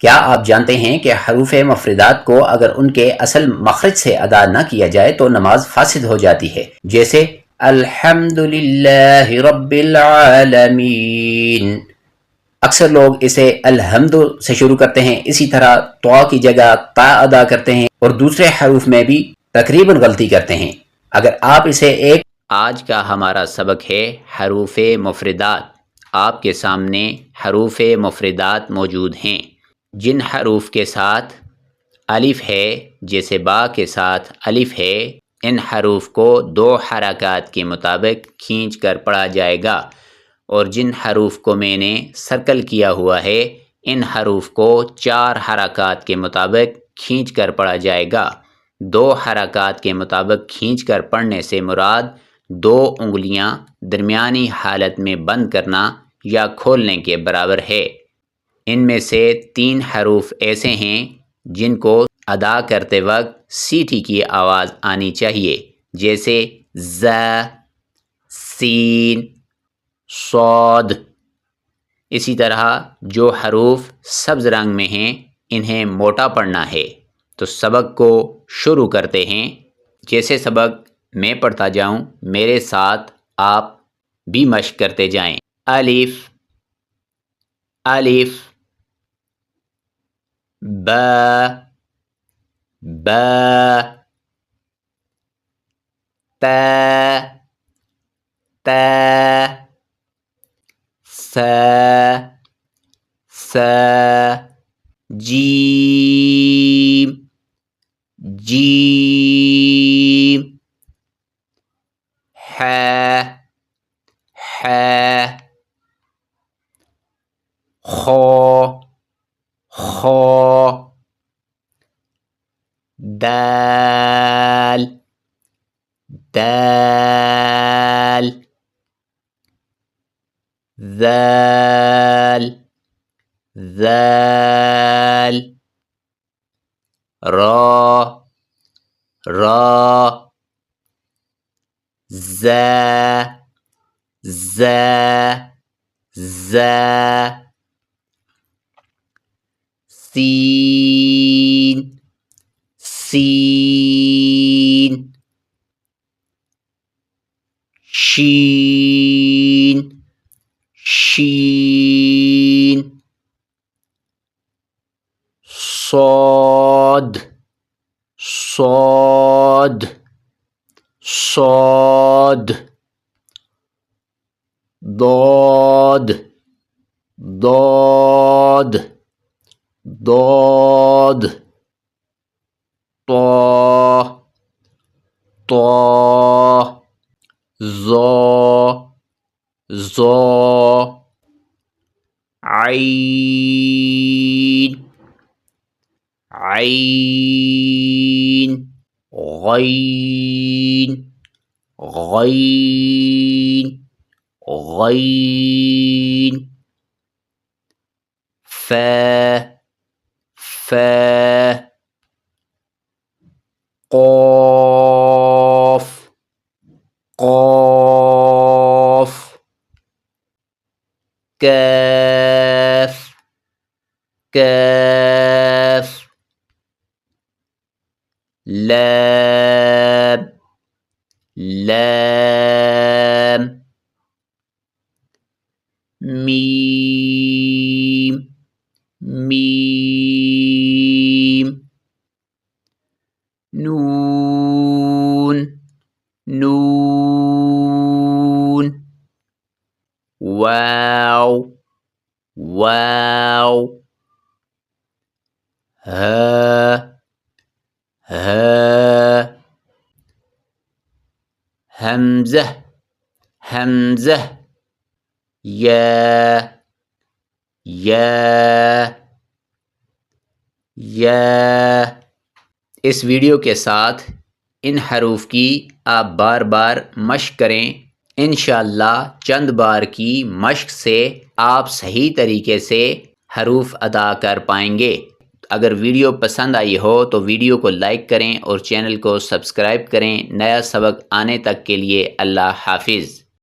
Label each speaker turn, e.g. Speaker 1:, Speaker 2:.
Speaker 1: کیا آپ جانتے ہیں کہ حروف مفردات کو اگر ان کے اصل مخرج سے ادا نہ کیا جائے تو نماز فاسد ہو جاتی ہے؟ جیسے الحمد للہ رب العالمین، اکثر لوگ اسے الحمد سے شروع کرتے ہیں، اسی طرح تو کی جگہ تا ادا کرتے ہیں اور دوسرے حروف میں بھی تقریباً غلطی کرتے ہیں۔ اگر آپ اسے ایک آج کا ہمارا سبق ہے حروف مفردات۔ آپ کے سامنے حروف مفردات موجود ہیں۔ جن حروف کے ساتھ الف ہے، جیسے با کے ساتھ الف ہے، ان حروف کو 2 حرکات کے مطابق کھینچ کر پڑھا جائے گا، اور جن حروف کو میں نے سرکل کیا ہوا ہے ان حروف کو 4 حرکات کے مطابق کھینچ کر پڑھا جائے گا۔ 2 حرکات کے مطابق کھینچ کر پڑھنے سے مراد 2 انگلیاں درمیانی حالت میں بند کرنا یا کھولنے کے برابر ہے۔ ان میں سے 3 حروف ایسے ہیں جن کو ادا کرتے وقت سیٹی کی آواز آنی چاہیے، جیسے ز، سین، صاد۔ اسی طرح جو حروف سبز رنگ میں ہیں انہیں موٹا پڑھنا ہے۔ تو سبق کو شروع کرتے ہیں۔ جیسے سبق میں پڑھتا جاؤں میرے ساتھ آپ بھی مشق کرتے جائیں۔ الف، الف، با، با، تا، تا، سا، سا، جیم، جیم، ح، ح، خو، خو، دال، دال، ذال، ذال، را، را، ز، ز، ز، سین، سین، شین، شین، صاد، صاد، صاد، ضاد، ضاد، ضاد، طا، طا، ظا، ظا، عین، عین، غین، غین، غین، فا، فا، قاف، قاف، کاف، کاف، لام، لام، میم، میم، نون، نون، واو، واو، ہا، ہا، حمزہ، حمزہ، یا، یا، یا۔ اس ویڈیو کے ساتھ ان حروف کی آپ بار بار مشق کریں۔ انشاءاللہ چند بار کی مشق سے آپ صحیح طریقے سے حروف ادا کر پائیں گے۔ اگر ویڈیو پسند آئی ہو تو ویڈیو کو لائک کریں اور چینل کو سبسکرائب کریں۔ نیا سبق آنے تک کے لیے اللہ حافظ۔